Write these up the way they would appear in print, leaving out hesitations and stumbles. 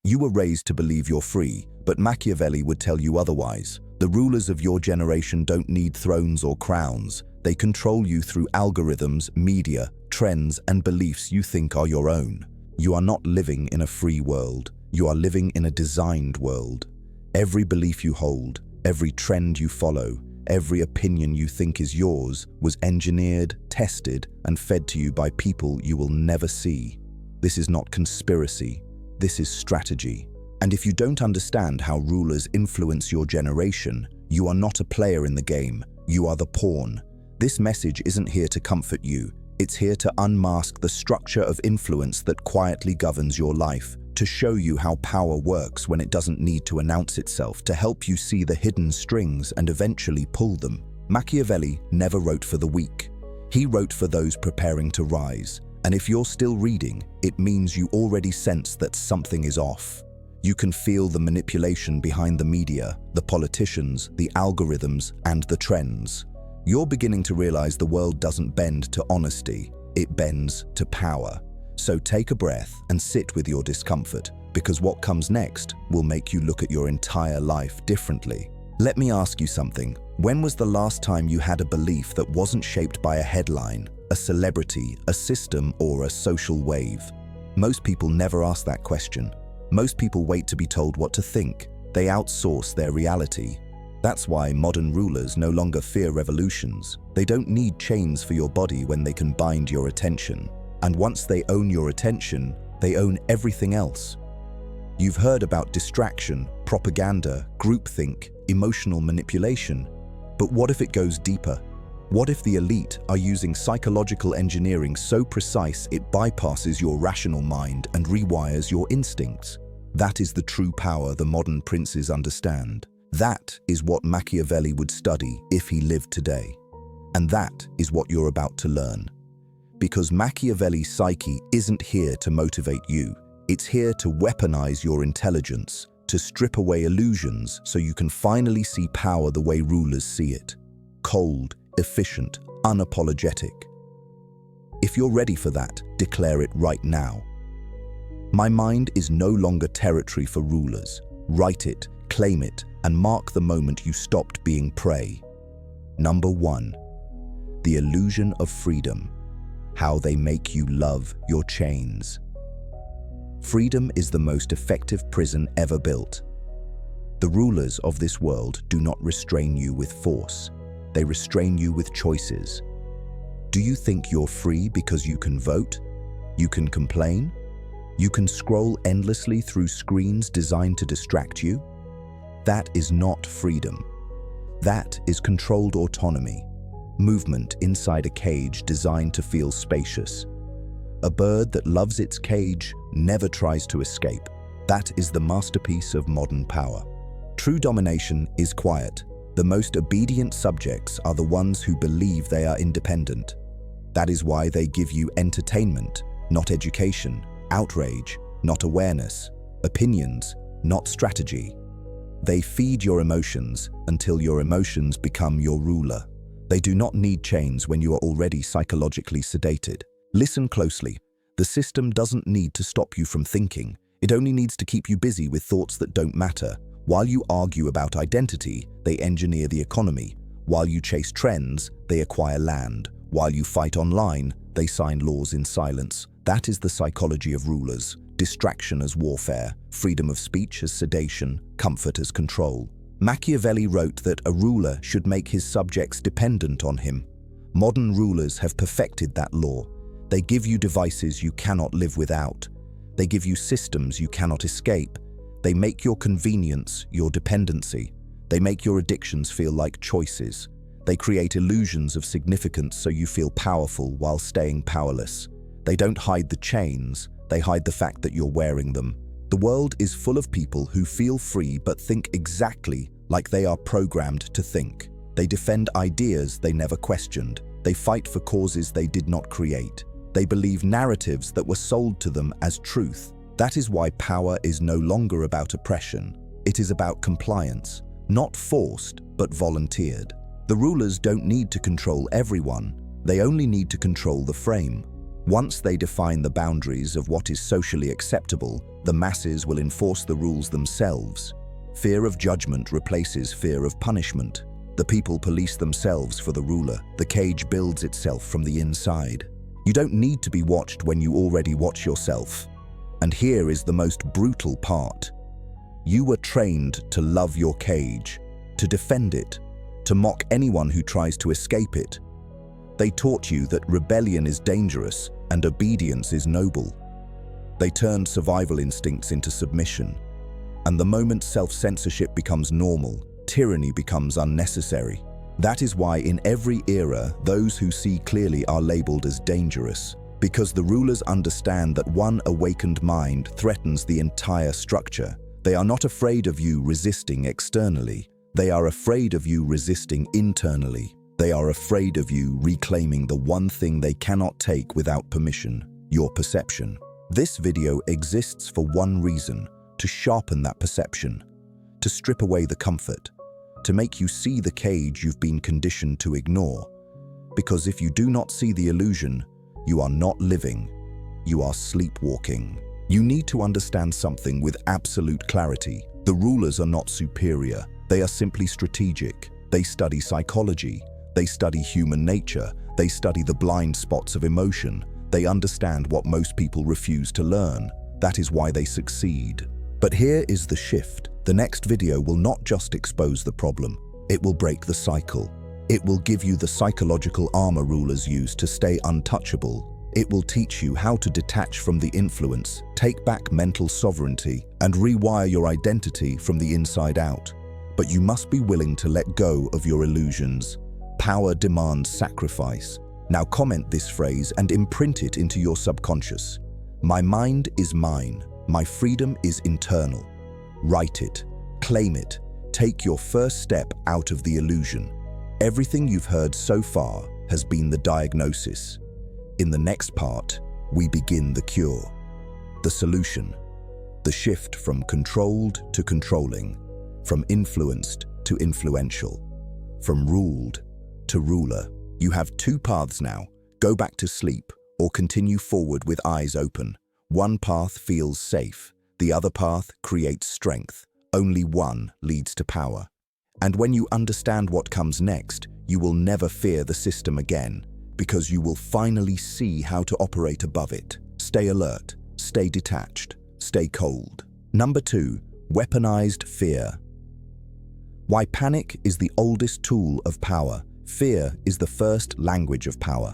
You were raised to believe you're free, but Machiavelli would tell you otherwise. The rulers of your generation don't need thrones or crowns. They control you through algorithms, media, trends, and beliefs you think are your own. You are not living in a free world. You are living in a designed world. Every belief you hold, every trend you follow, every opinion you think is yours was engineered, tested, and fed to you by people you will never see. This is not conspiracy. This is strategy. And if you don't understand how rulers influence your generation, you are not a player in the game. You are the pawn. This message isn't here to comfort you. It's here to unmask the structure of influence that quietly governs your life, to show you how power works when it doesn't need to announce itself, to help you see the hidden strings and eventually pull them. Machiavelli never wrote for the weak. He wrote for those preparing to rise. And if you're still reading, it means you already sense that something is off. You can feel the manipulation behind the media, the politicians, the algorithms, and the trends. You're beginning to realize the world doesn't bend to honesty, it bends to power. So take a breath and sit with your discomfort, because what comes next will make you look at your entire life differently. Let me ask you something. When was the last time you had a belief that wasn't shaped by a headline, a celebrity, a system, or a social wave? Most people never ask that question. Most people wait to be told what to think. They outsource their reality. That's why modern rulers no longer fear revolutions. They don't need chains for your body when they can bind your attention. And once they own your attention, they own everything else. You've heard about distraction, propaganda, groupthink, emotional manipulation. But what if it goes deeper? What if the elite are using psychological engineering so precise it bypasses your rational mind and rewires your instincts? That is the true power the modern princes understand. That is what Machiavelli would study if he lived today. And that is what you're about to learn. Because Machiavelli's psyche isn't here to motivate you. It's here to weaponize your intelligence, to strip away illusions so you can finally see power the way rulers see it. Cold, efficient, unapologetic. If you're ready for that, declare it right now. My mind is no longer territory for rulers. Write it, claim it, and mark the moment you stopped being prey. Number 1. The illusion of freedom. How they make you love your chains. Freedom is the most effective prison ever built. The rulers of this world do not restrain you with force. They restrain you with choices. Do you think you're free because you can vote? You can complain? You can scroll endlessly through screens designed to distract you? That is not freedom. That is controlled autonomy, movement inside a cage designed to feel spacious. A bird that loves its cage never tries to escape. That is the masterpiece of modern power. True domination is quiet. The most obedient subjects are the ones who believe they are independent. That is why they give you entertainment, not education, outrage, not awareness, opinions, not strategy. They feed your emotions until your emotions become your ruler. They do not need chains when you are already psychologically sedated. Listen closely. The system doesn't need to stop you from thinking. It only needs to keep you busy with thoughts that don't matter. While you argue about identity, they engineer the economy. While you chase trends, they acquire land. While you fight online, they sign laws in silence. That is the psychology of rulers. Distraction as warfare, freedom of speech as sedation, comfort as control. Machiavelli wrote that a ruler should make his subjects dependent on him. Modern rulers have perfected that law. They give you devices you cannot live without. They give you systems you cannot escape. They make your convenience your dependency. They make your addictions feel like choices. They create illusions of significance so you feel powerful while staying powerless. They don't hide the chains, they hide the fact that you're wearing them. The world is full of people who feel free but think exactly like they are programmed to think. They defend ideas they never questioned. They fight for causes they did not create. They believe narratives that were sold to them as truth. That is why power is no longer about oppression. It is about compliance, not forced, but volunteered. The rulers don't need to control everyone. They only need to control the frame. Once they define the boundaries of what is socially acceptable, the masses will enforce the rules themselves. Fear of judgment replaces fear of punishment. The people police themselves for the ruler. The cage builds itself from the inside. You don't need to be watched when you already watch yourself. And here is the most brutal part. You were trained to love your cage, to defend it, to mock anyone who tries to escape it. They taught you that rebellion is dangerous and obedience is noble. They turned survival instincts into submission. And the moment self-censorship becomes normal, tyranny becomes unnecessary. That is why in every era, those who see clearly are labeled as dangerous, because the rulers understand that one awakened mind threatens the entire structure. They are not afraid of you resisting externally. They are afraid of you resisting internally. They are afraid of you reclaiming the one thing they cannot take without permission, your perception. This video exists for one reason: to sharpen that perception, to strip away the comfort, to make you see the cage you've been conditioned to ignore. Because if you do not see the illusion, you are not living, you are sleepwalking. You need to understand something with absolute clarity. The rulers are not superior, they are simply strategic. They study psychology, they study human nature, they study the blind spots of emotion. They understand what most people refuse to learn. That is why they succeed. But here is the shift. The next video will not just expose the problem, it will break the cycle. It will give you the psychological armor rulers use to stay untouchable. It will teach you how to detach from the influence, take back mental sovereignty, and rewire your identity from the inside out. But you must be willing to let go of your illusions. Power demands sacrifice. Now comment this phrase and imprint it into your subconscious. My mind is mine. My freedom is internal. Write it. Claim it. Take your first step out of the illusion. Everything you've heard so far has been the diagnosis. In the next part, we begin the cure. The solution. The shift from controlled to controlling. From influenced to influential. From ruled to ruler. You have two paths now. Go back to sleep or continue forward with eyes open. One path feels safe. The other path creates strength. Only one leads to power. And when you understand what comes next, you will never fear the system again, because you will finally see how to operate above it. Stay alert, stay detached, stay cold. Number 2, weaponized fear. Why panic is the oldest tool of power. Fear is the first language of power.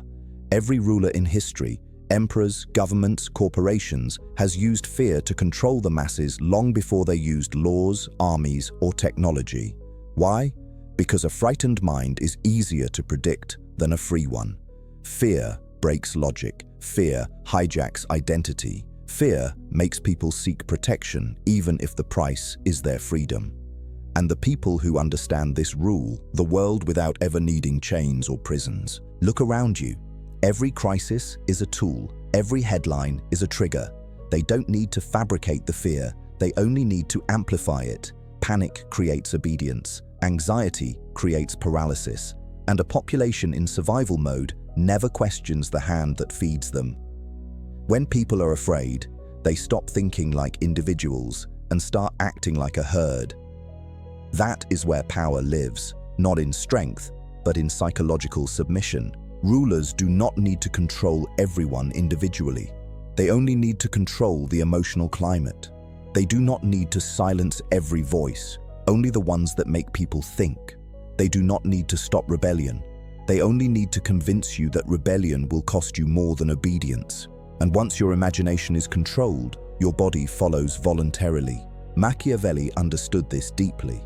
Every ruler in history, emperors, governments, corporations, has used fear to control the masses long before they used laws, armies, or technology. Why? Because a frightened mind is easier to predict than a free one. Fear breaks logic. Fear hijacks identity. Fear makes people seek protection, even if the price is their freedom. And the people who understand this rule, the world without ever needing chains or prisons. Look around you. Every crisis is a tool. Every headline is a trigger. They don't need to fabricate the fear. They only need to amplify it. Panic creates obedience. Anxiety creates paralysis. And a population in survival mode never questions the hand that feeds them. When people are afraid, they stop thinking like individuals and start acting like a herd. That is where power lives, not in strength, but in psychological submission. Rulers do not need to control everyone individually. They only need to control the emotional climate. They do not need to silence every voice, only the ones that make people think. They do not need to stop rebellion. They only need to convince you that rebellion will cost you more than obedience. And once your imagination is controlled, your body follows voluntarily. Machiavelli understood this deeply.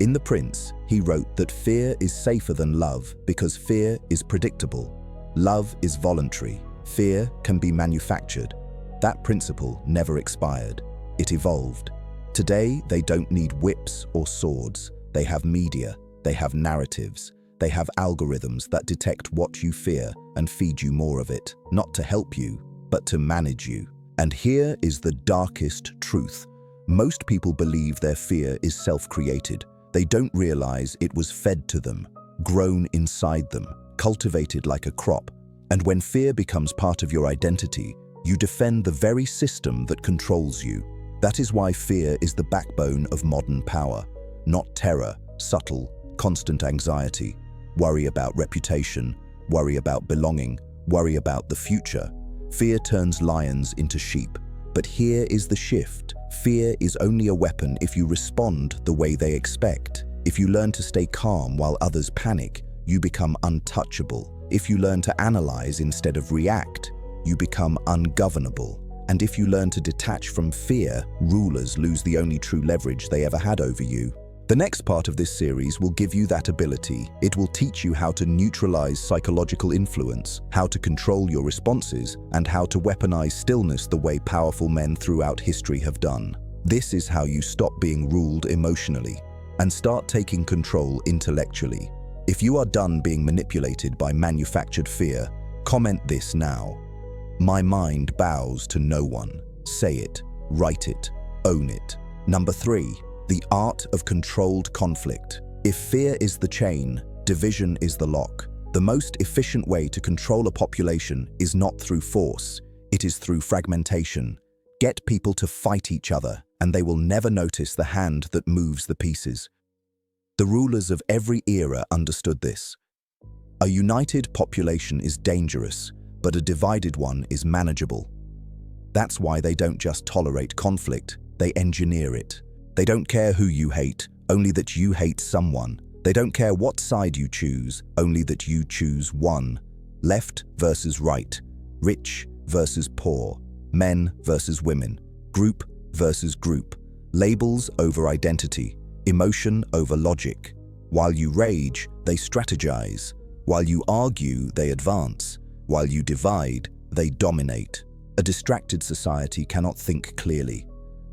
In The Prince, he wrote that fear is safer than love because fear is predictable. Love is voluntary. Fear can be manufactured. That principle never expired. It evolved. Today, they don't need whips or swords. They have media. They have narratives. They have algorithms that detect what you fear and feed you more of it, not to help you, but to manage you. And here is the darkest truth. Most people believe their fear is self-created. They don't realize it was fed to them, grown inside them, cultivated like a crop, And when fear becomes part of your identity, you defend the very system that controls you. That is why fear is the backbone of modern power. Not terror, subtle, constant anxiety, worry about reputation, worry about belonging, worry about the future. Fear turns lions into sheep. But here is the shift. Fear is only a weapon if you respond the way they expect. If you learn to stay calm while others panic, you become untouchable. If you learn to analyze instead of react, you become ungovernable. And if you learn to detach from fear, rulers lose the only true leverage they ever had over you. The next part of this series will give you that ability. It will teach you how to neutralize psychological influence, how to control your responses, and how to weaponize stillness the way powerful men throughout history have done. This is how you stop being ruled emotionally and start taking control intellectually. If you are done being manipulated by manufactured fear, comment this now. My mind bows to no one. Say it, write it, own it. Number 3. The art of controlled conflict. If fear is the chain, division is the lock. The most efficient way to control a population is not through force, it is through fragmentation. Get people to fight each other, and they will never notice the hand that moves the pieces. The rulers of every era understood this. A united population is dangerous, but a divided one is manageable. That's why they don't just tolerate conflict, they engineer it. They don't care who you hate, only that you hate someone. They don't care what side you choose, only that you choose one. Left versus right, rich versus poor, men versus women, group versus group, labels over identity, emotion over logic. While you rage, they strategize. While you argue, they advance. While you divide, they dominate. A distracted society cannot think clearly.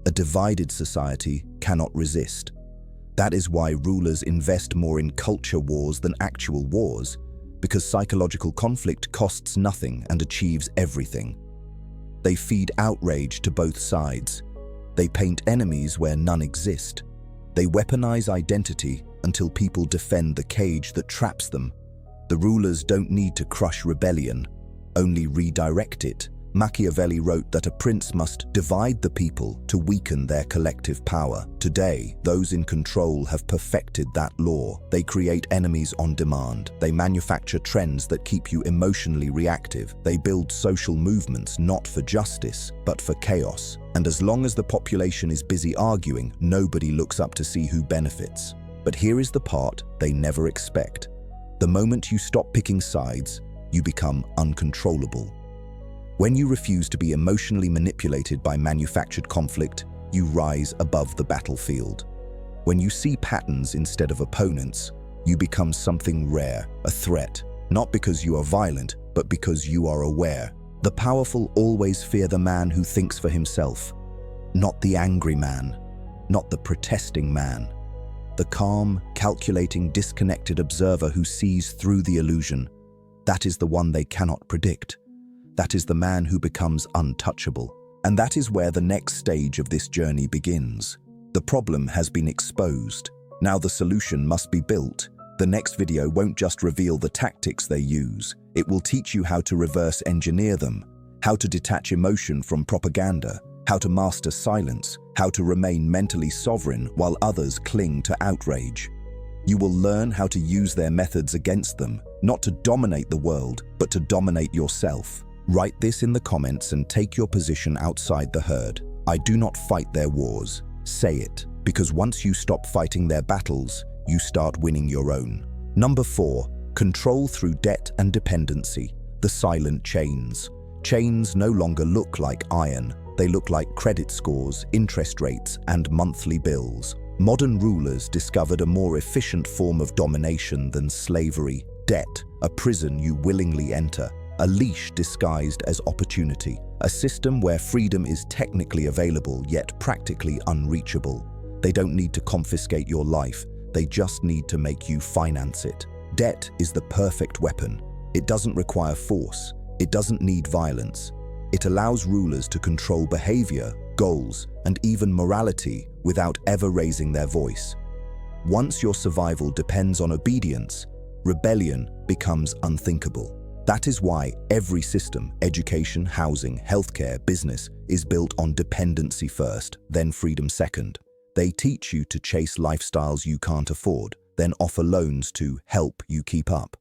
A divided society cannot resist. That is why rulers invest more in culture wars than actual wars, because psychological conflict costs nothing and achieves everything. They feed outrage to both sides. They paint enemies where none exist. They weaponize identity until people defend the cage that traps them. The rulers don't need to crush rebellion, only redirect it. Machiavelli wrote that a prince must divide the people to weaken their collective power. Today, those in control have perfected that law. They create enemies on demand. They manufacture trends that keep you emotionally reactive. They build social movements not for justice, but for chaos. And as long as the population is busy arguing, nobody looks up to see who benefits. But here is the part they never expect. The moment you stop picking sides, you become uncontrollable. When you refuse to be emotionally manipulated by manufactured conflict, you rise above the battlefield. When you see patterns instead of opponents, you become something rare, a threat, not because you are violent, but because you are aware. The powerful always fear the man who thinks for himself, not the angry man, not the protesting man. The calm, calculating, disconnected observer who sees through the illusion. That is the one they cannot predict. That is the man who becomes untouchable. And that is where the next stage of this journey begins. The problem has been exposed. Now the solution must be built. The next video won't just reveal the tactics they use. It will teach you how to reverse engineer them, how to detach emotion from propaganda, how to master silence, how to remain mentally sovereign while others cling to outrage. You will learn how to use their methods against them, not to dominate the world, but to dominate yourself. Write this in the comments and take your position outside the herd. I do not fight their wars. Say it, because once you stop fighting their battles, you start winning your own. Number 4, control through debt and dependency. The silent chains. Chains no longer look like iron. They look like credit scores, interest rates, and monthly bills. Modern rulers discovered a more efficient form of domination than slavery. Debt, a prison you willingly enter. A leash disguised as opportunity, a system where freedom is technically available yet practically unreachable. They don't need to confiscate your life, they just need to make you finance it. Debt is the perfect weapon. It doesn't require force, it doesn't need violence. It allows rulers to control behavior, goals, and even morality without ever raising their voice. Once your survival depends on obedience, rebellion becomes unthinkable. That is why every system, education, housing, healthcare, business, is built on dependency first, then freedom second. They teach you to chase lifestyles you can't afford, then offer loans to help you keep up.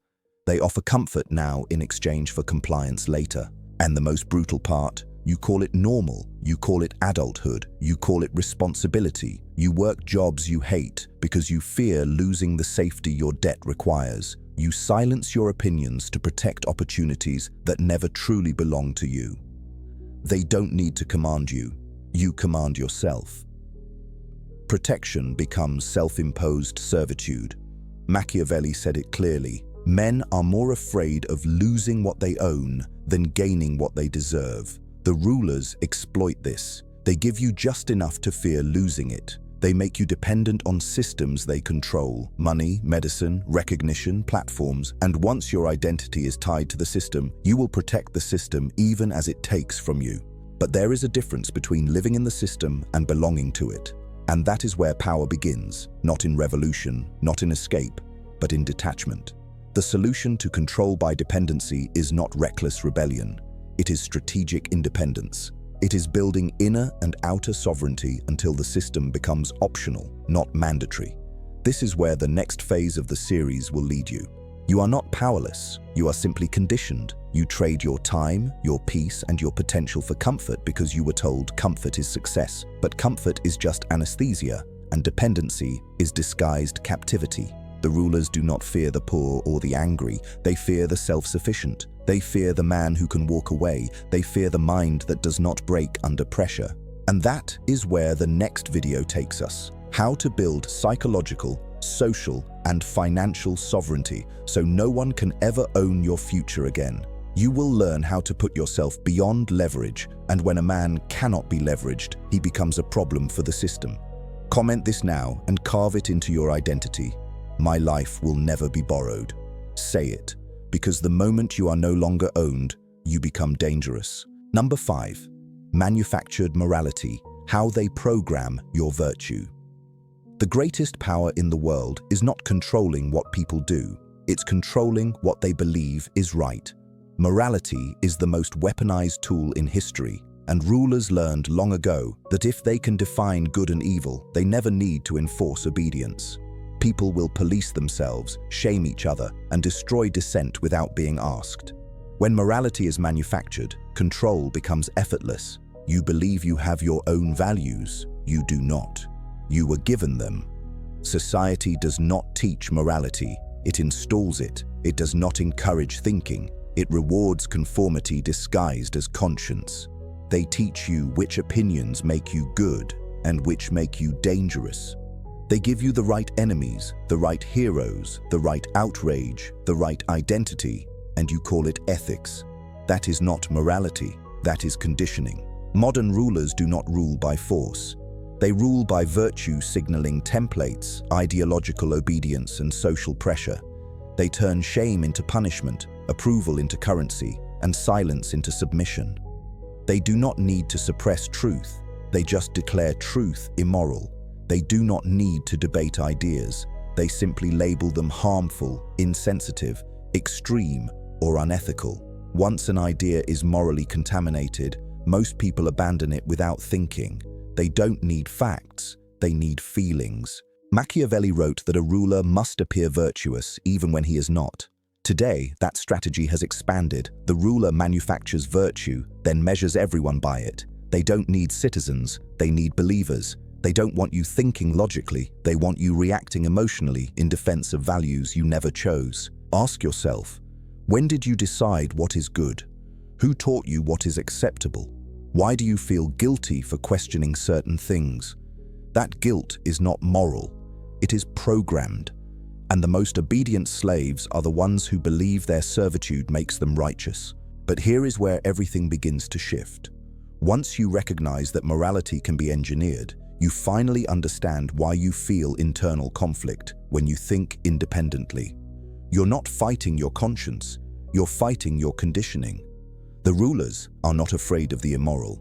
They offer comfort now in exchange for compliance later. And the most brutal part, you call it normal, you call it adulthood, you call it responsibility. You work jobs you hate because you fear losing the safety your debt requires. You silence your opinions to protect opportunities that never truly belong to you. They don't need to command you. You command yourself. Protection becomes self-imposed servitude. Machiavelli said it clearly. Men are more afraid of losing what they own than gaining what they deserve. The rulers exploit this. They give you just enough to fear losing it. They make you dependent on systems they control: money, medicine, recognition, platforms, and once your identity is tied to the system, you will protect the system even as it takes from you. But there is a difference between living in the system and belonging to it. And that is where power begins, not in revolution, not in escape, but in detachment. The solution to control by dependency is not reckless rebellion. It is strategic independence. It is building inner and outer sovereignty until the system becomes optional, not mandatory. This is where the next phase of the series will lead you. You are not powerless. You are simply conditioned. You trade your time, your peace, and your potential for comfort because you were told comfort is success. But comfort is just anesthesia, and dependency is disguised captivity. The rulers do not fear the poor or the angry. They fear the self-sufficient. They fear the man who can walk away. They fear the mind that does not break under pressure. And that is where the next video takes us. How to build psychological, social, and financial sovereignty so no one can ever own your future again. You will learn how to put yourself beyond leverage, and when a man cannot be leveraged, he becomes a problem for the system. Comment this now and carve it into your identity. My life will never be borrowed. Say it, because the moment you are no longer owned, you become dangerous. Number 5. Manufactured morality, how they program your virtue. The greatest power in the world is not controlling what people do, it's controlling what they believe is right. Morality is the most weaponized tool in history, and rulers learned long ago that if they can define good and evil, they never need to enforce obedience. People will police themselves, shame each other, and destroy dissent without being asked. When morality is manufactured, control becomes effortless. You believe you have your own values. You do not. You were given them. Society does not teach morality. It installs it. It does not encourage thinking. It rewards conformity disguised as conscience. They teach you which opinions make you good and which make you dangerous. They give you the right enemies, the right heroes, the right outrage, the right identity, and you call it ethics. That is not morality, that is conditioning. Modern rulers do not rule by force. They rule by virtue signaling templates, ideological obedience, and social pressure. They turn shame into punishment, approval into currency, and silence into submission. They do not need to suppress truth, they just declare truth immoral. They do not need to debate ideas. They simply label them harmful, insensitive, extreme, or unethical. Once an idea is morally contaminated, most people abandon it without thinking. They don't need facts, they need feelings. Machiavelli wrote that a ruler must appear virtuous even when he is not. Today, that strategy has expanded. The ruler manufactures virtue, then measures everyone by it. They don't need citizens, they need believers. They don't want you thinking logically, they want you reacting emotionally in defense of values you never chose. Ask yourself, when did you decide what is good? Who taught you what is acceptable? Why do you feel guilty for questioning certain things? That guilt is not moral, it is programmed. And the most obedient slaves are the ones who believe their servitude makes them righteous. But here is where everything begins to shift. Once you recognize that morality can be engineered, you finally understand why you feel internal conflict when you think independently. You're not fighting your conscience, you're fighting your conditioning. The rulers are not afraid of the immoral,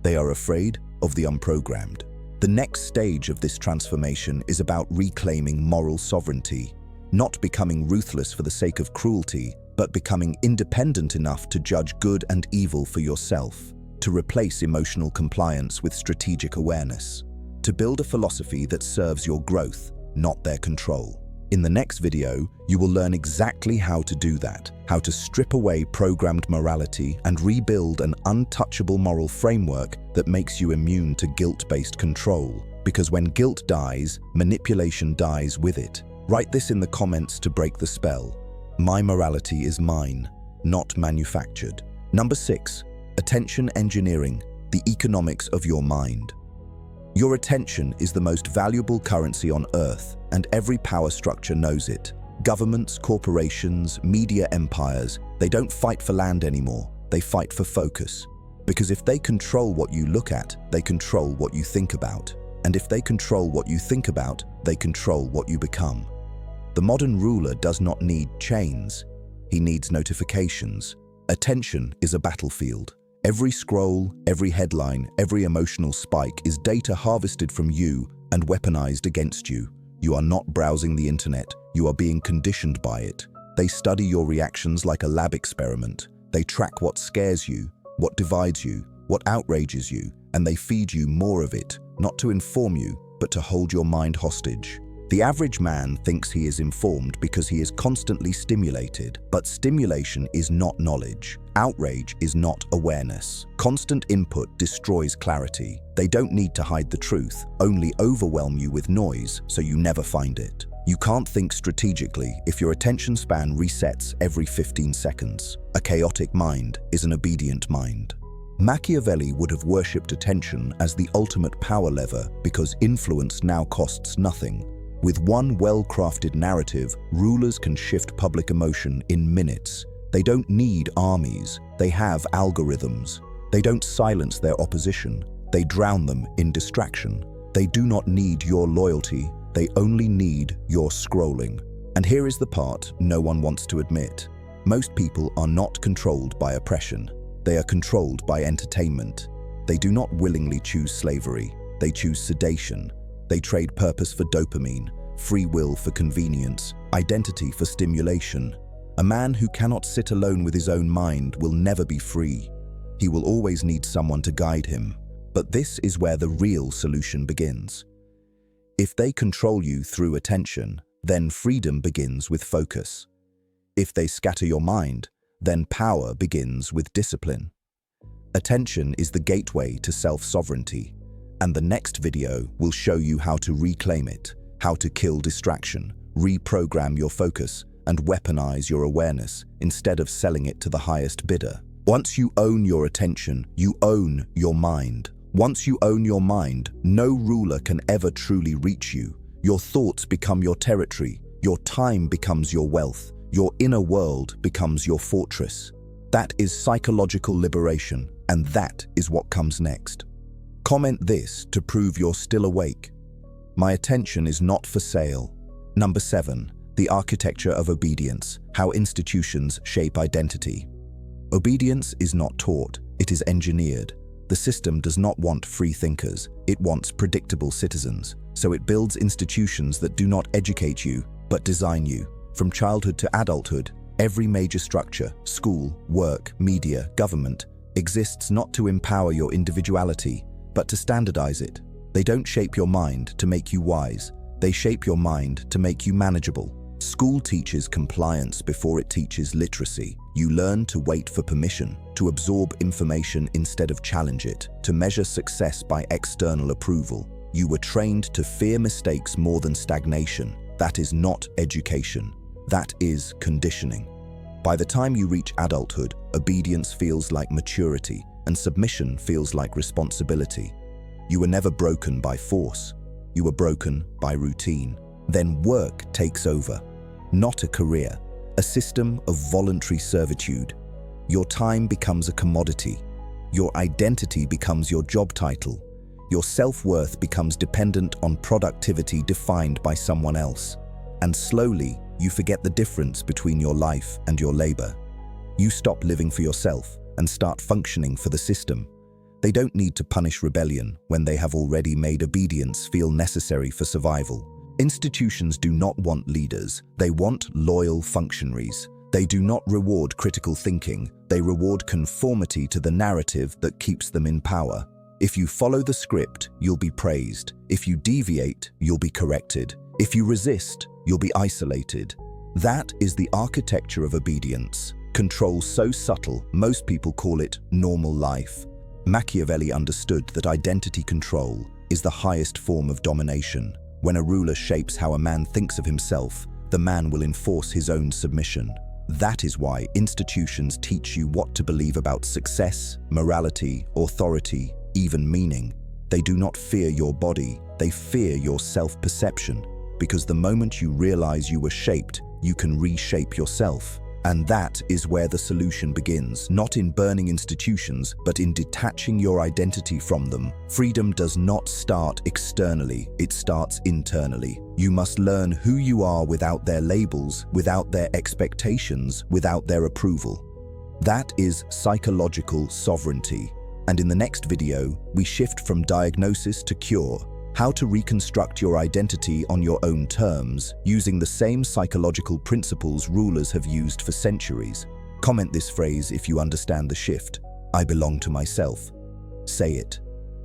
they are afraid of the unprogrammed. The next stage of this transformation is about reclaiming moral sovereignty, not becoming ruthless for the sake of cruelty, but becoming independent enough to judge good and evil for yourself, to replace emotional compliance with strategic awareness, to build a philosophy that serves your growth, not their control. In the next video, you will learn exactly how to do that, how to strip away programmed morality and rebuild an untouchable moral framework that makes you immune to guilt-based control. Because when guilt dies, manipulation dies with it. Write this in the comments to break the spell. My morality is mine, not manufactured. Number 6, attention engineering, the economics of your mind. Your attention is the most valuable currency on Earth, and every power structure knows it. Governments, corporations, media empires, they don't fight for land anymore, they fight for focus. Because if they control what you look at, they control what you think about. And if they control what you think about, they control what you become. The modern ruler does not need chains, he needs notifications. Attention is a battlefield. Every scroll, every headline, every emotional spike is data harvested from you and weaponized against you. You are not browsing the internet, you are being conditioned by it. They study your reactions like a lab experiment. They track what scares you, what divides you, what outrages you, and they feed you more of it, not to inform you, but to hold your mind hostage. The average man thinks he is informed because he is constantly stimulated, but stimulation is not knowledge. Outrage is not awareness. Constant input destroys clarity. They don't need to hide the truth, only overwhelm you with noise so you never find it. You can't think strategically if your attention span resets every 15 seconds. A chaotic mind is an obedient mind. Machiavelli would have worshipped attention as the ultimate power lever because influence now costs nothing. With one well-crafted narrative, rulers can shift public emotion in minutes. They don't need armies, they have algorithms. They don't silence their opposition, they drown them in distraction. They do not need your loyalty, they only need your scrolling. And here is the part no one wants to admit. Most people are not controlled by oppression. They are controlled by entertainment. They do not willingly choose slavery, they choose sedation. They trade purpose for dopamine, free will for convenience, identity for stimulation. A man who cannot sit alone with his own mind will never be free. He will always need someone to guide him. But this is where the real solution begins. If they control you through attention, then freedom begins with focus. If they scatter your mind, then power begins with discipline. Attention is the gateway to self-sovereignty. And the next video will show you how to reclaim it, how to kill distraction, reprogram your focus, and weaponize your awareness instead of selling it to the highest bidder. Once you own your attention, you own your mind. Once you own your mind, no ruler can ever truly reach you. Your thoughts become your territory, your time becomes your wealth, your inner world becomes your fortress. That is psychological liberation, and that is what comes next. Comment this to prove you're still awake. My attention is not for sale. Number 7, the architecture of obedience, how institutions shape identity. Obedience is not taught, it is engineered. The system does not want free thinkers, it wants predictable citizens. So it builds institutions that do not educate you, but design you. From childhood to adulthood, every major structure, school, work, media, government, exists not to empower your individuality, but to standardize it. They don't shape your mind to make you wise. They shape your mind to make you manageable. School teaches compliance before it teaches literacy. You learn to wait for permission, to absorb information instead of challenge it, to measure success by external approval. You were trained to fear mistakes more than stagnation. That is not education. That is conditioning. By the time you reach adulthood, obedience feels like maturity, and submission feels like responsibility. You were never broken by force. You were broken by routine. Then work takes over. Not a career, a system of voluntary servitude. Your time becomes a commodity. Your identity becomes your job title. Your self-worth becomes dependent on productivity defined by someone else. And slowly, you forget the difference between your life and your labor. You stop living for yourself and start functioning for the system. They don't need to punish rebellion when they have already made obedience feel necessary for survival. Institutions do not want leaders, they want loyal functionaries. They do not reward critical thinking, they reward conformity to the narrative that keeps them in power. If you follow the script, you'll be praised. If you deviate, you'll be corrected. If you resist, you'll be isolated. That is the architecture of obedience. Control so subtle, most people call it normal life. Machiavelli understood that identity control is the highest form of domination. When a ruler shapes how a man thinks of himself, the man will enforce his own submission. That is why institutions teach you what to believe about success, morality, authority, even meaning. They do not fear your body, they fear your self-perception. Because the moment you realize you were shaped, you can reshape yourself. And that is where the solution begins, not in burning institutions, but in detaching your identity from them. Freedom does not start externally, it starts internally. You must learn who you are without their labels, without their expectations, without their approval. That is psychological sovereignty. And in the next video, we shift from diagnosis to cure. How to reconstruct your identity on your own terms, using the same psychological principles rulers have used for centuries. Comment this phrase if you understand the shift. I belong to myself. Say it.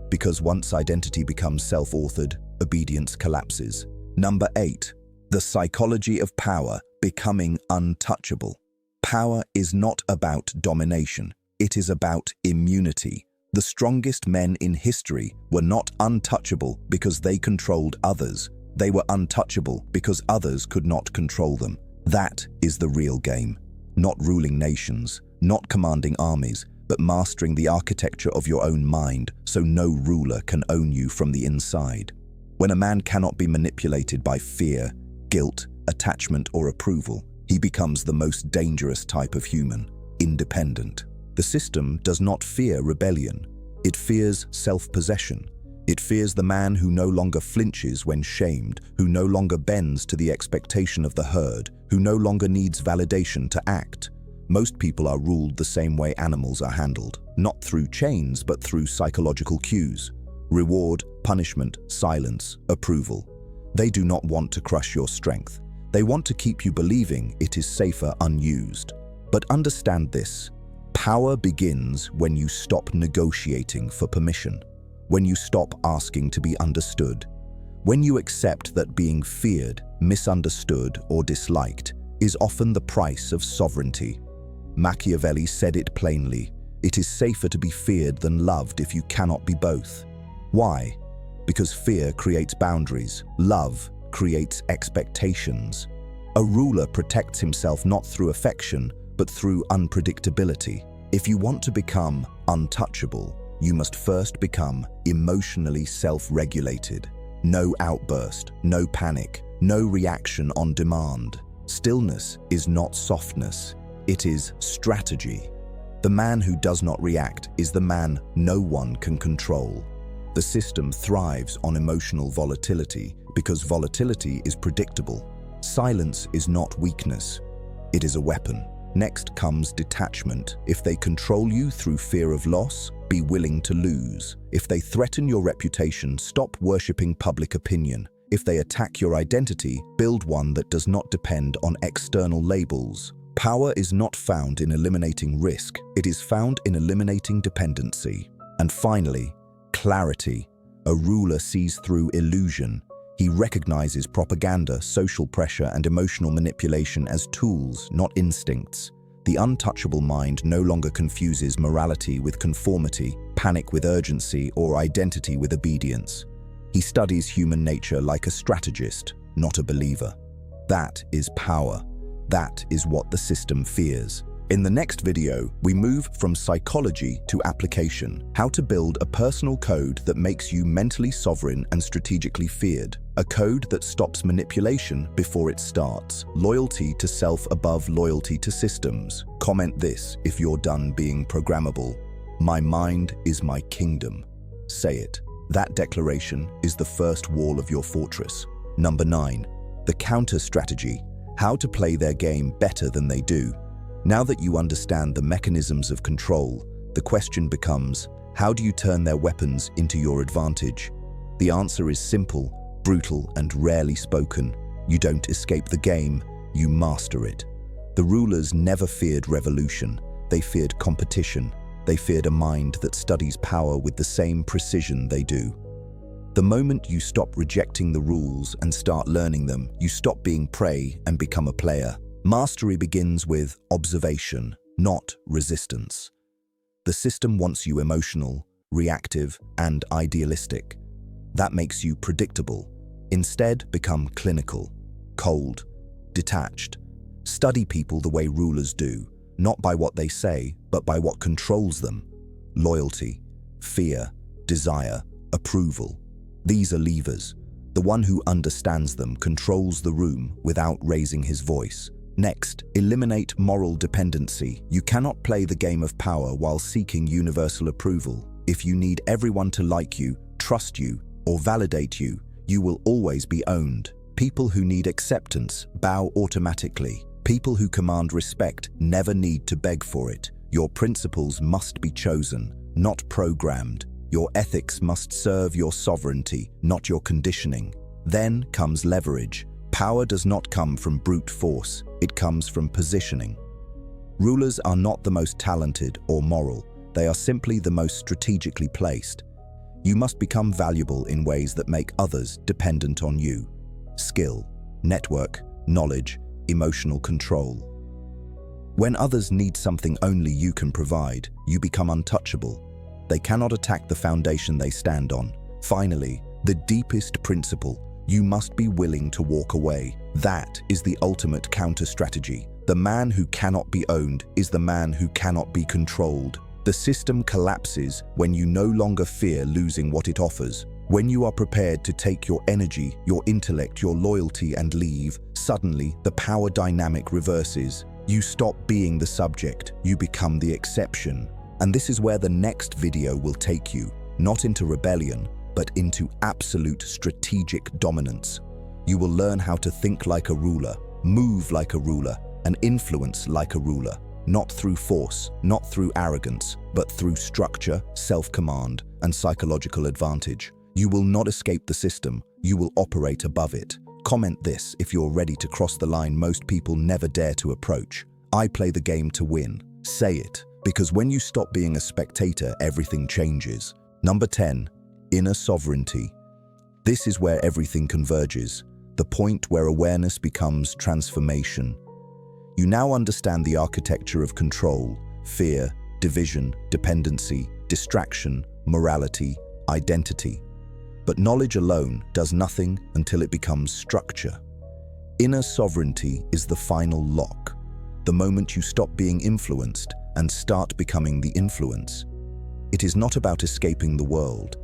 Because once identity becomes self-authored, obedience collapses. Number 8. The psychology of power, becoming untouchable. Power is not about domination. It is about immunity. The strongest men in history were not untouchable because they controlled others. They were untouchable because others could not control them. That is the real game. Not ruling nations, not commanding armies, but mastering the architecture of your own mind so no ruler can own you from the inside. When a man cannot be manipulated by fear, guilt, attachment, or approval, he becomes the most dangerous type of human, independent. The system does not fear rebellion. It fears self-possession. It fears the man who no longer flinches when shamed, who no longer bends to the expectation of the herd, who no longer needs validation to act. Most people are ruled the same way animals are handled, not through chains but through psychological cues. Reward, punishment, silence, approval. They do not want to crush your strength. They want to keep you believing it is safer unused. But understand this. Power begins when you stop negotiating for permission, when you stop asking to be understood, when you accept that being feared, misunderstood, or disliked is often the price of sovereignty. Machiavelli said it plainly, it is safer to be feared than loved if you cannot be both. Why? Because fear creates boundaries, love creates expectations. A ruler protects himself not through affection, but through unpredictability. If you want to become untouchable, you must first become emotionally self-regulated. No outburst, no panic, no reaction on demand. Stillness is not softness, it is strategy. The man who does not react is the man no one can control. The system thrives on emotional volatility because volatility is predictable. Silence is not weakness, it is a weapon. Next comes detachment. If they control you through fear of loss, be willing to lose. If they threaten your reputation, stop worshipping public opinion. If they attack your identity, build one that does not depend on external labels. Power is not found in eliminating risk, it is found in eliminating dependency. And finally, clarity. A ruler sees through illusion. He recognizes propaganda, social pressure, and emotional manipulation as tools, not instincts. The untouchable mind no longer confuses morality with conformity, panic with urgency, or identity with obedience. He studies human nature like a strategist, not a believer. That is power. That is what the system fears. In the next video, we move from psychology to application. How to build a personal code that makes you mentally sovereign and strategically feared. A code that stops manipulation before it starts. Loyalty to self above loyalty to systems. Comment this if you're done being programmable. My mind is my kingdom. Say it. That declaration is the first wall of your fortress. Number 9. The counter strategy. How to play their game better than they do. Now that you understand the mechanisms of control, the question becomes, how do you turn their weapons into your advantage? The answer is simple, brutal, and rarely spoken. You don't escape the game, you master it. The rulers never feared revolution. They feared competition. They feared a mind that studies power with the same precision they do. The moment you stop rejecting the rules and start learning them, you stop being prey and become a player. Mastery begins with observation, not resistance. The system wants you emotional, reactive, and idealistic. That makes you predictable. Instead, become clinical, cold, detached. Study people the way rulers do, not by what they say, but by what controls them. Loyalty, fear, desire, approval. These are levers. The one who understands them controls the room without raising his voice. Next, eliminate moral dependency. You cannot play the game of power while seeking universal approval. If you need everyone to like you, trust you, or validate you, you will always be owned. People who need acceptance bow automatically. People who command respect never need to beg for it. Your principles must be chosen, not programmed. Your ethics must serve your sovereignty, not your conditioning. Then comes leverage. Power does not come from brute force, it comes from positioning. Rulers are not the most talented or moral, they are simply the most strategically placed. You must become valuable in ways that make others dependent on you. Skill, network, knowledge, emotional control. When others need something only you can provide, you become untouchable. They cannot attack the foundation they stand on. Finally, the deepest principle, you must be willing to walk away. That is the ultimate counter-strategy. The man who cannot be owned is the man who cannot be controlled. The system collapses when you no longer fear losing what it offers. When you are prepared to take your energy, your intellect, your loyalty and leave, suddenly the power dynamic reverses. You stop being the subject, you become the exception. And this is where the next video will take you, not into rebellion, but into absolute strategic dominance. You will learn how to think like a ruler, move like a ruler, and influence like a ruler, not through force, not through arrogance, but through structure, self-command, and psychological advantage. You will not escape the system, you will operate above it. Comment this if you're ready to cross the line most people never dare to approach. I play the game to win. Say it, because when you stop being a spectator, everything changes. Number 10. Inner sovereignty. This is where everything converges, the point where awareness becomes transformation. You now understand the architecture of control, fear, division, dependency, distraction, morality, identity. But knowledge alone does nothing until it becomes structure. Inner sovereignty is the final lock, the moment you stop being influenced and start becoming the influence. It is not about escaping the world.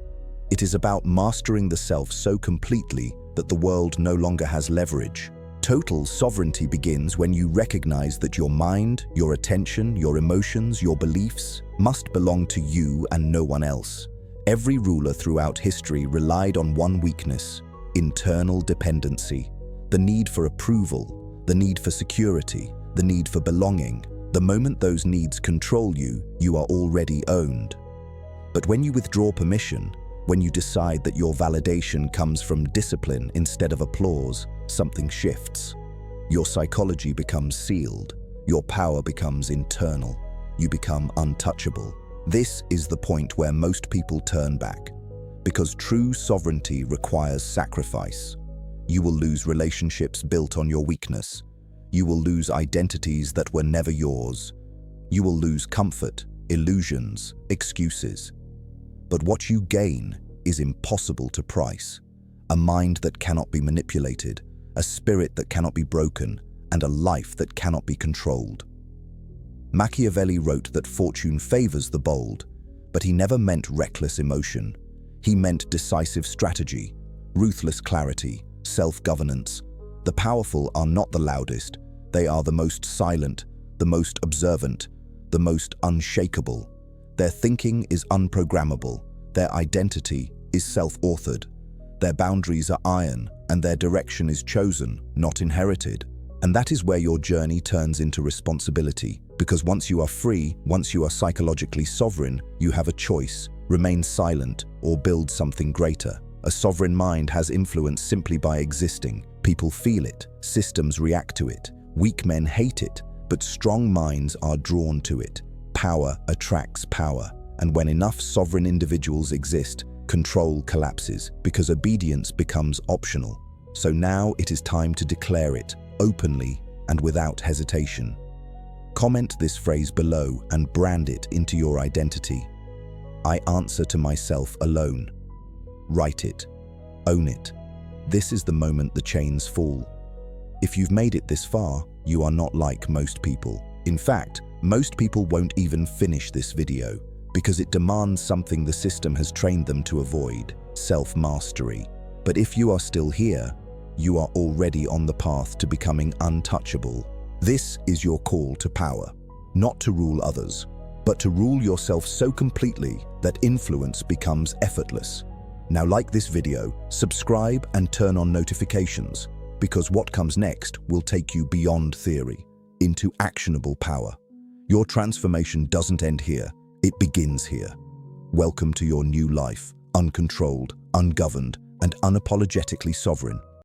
It is about mastering the self so completely that the world no longer has leverage. Total sovereignty begins when you recognize that your mind, your attention, your emotions, your beliefs must belong to you and no one else. Every ruler throughout history relied on one weakness: internal dependency. The need for approval, the need for security, the need for belonging. The moment those needs control you, you are already owned. But when you withdraw permission, when you decide that your validation comes from discipline instead of applause, something shifts. Your psychology becomes sealed. Your power becomes internal. You become untouchable. This is the point where most people turn back, because true sovereignty requires sacrifice. You will lose relationships built on your weakness. You will lose identities that were never yours. You will lose comfort, illusions, excuses. But what you gain is impossible to price. A mind that cannot be manipulated, a spirit that cannot be broken, and a life that cannot be controlled. Machiavelli wrote that fortune favors the bold, but he never meant reckless emotion. He meant decisive strategy, ruthless clarity, self-governance. The powerful are not the loudest, they are the most silent, the most observant, the most unshakable. Their thinking is unprogrammable, their identity is self-authored. Their boundaries are iron, and their direction is chosen, not inherited. And that is where your journey turns into responsibility, because once you are free, once you are psychologically sovereign, you have a choice: remain silent or build something greater. A sovereign mind has influence simply by existing. People feel it, systems react to it, weak men hate it, but strong minds are drawn to it. Power attracts power, and when enough sovereign individuals exist, control collapses because obedience becomes optional. So now it is time to declare it, openly and without hesitation. Comment this phrase below and brand it into your identity. I answer to myself alone. Write it. Own it. This is the moment the chains fall. If you've made it this far, you are not like most people. In fact, most people won't even finish this video because it demands something the system has trained them to avoid: self-mastery. But if you are still here, you are already on the path to becoming untouchable. This is your call to power, not to rule others, but to rule yourself so completely that influence becomes effortless. Now, like this video, subscribe and turn on notifications, because what comes next will take you beyond theory, into actionable power. Your transformation doesn't end here, it begins here. Welcome to your new life, uncontrolled, ungoverned, and unapologetically sovereign.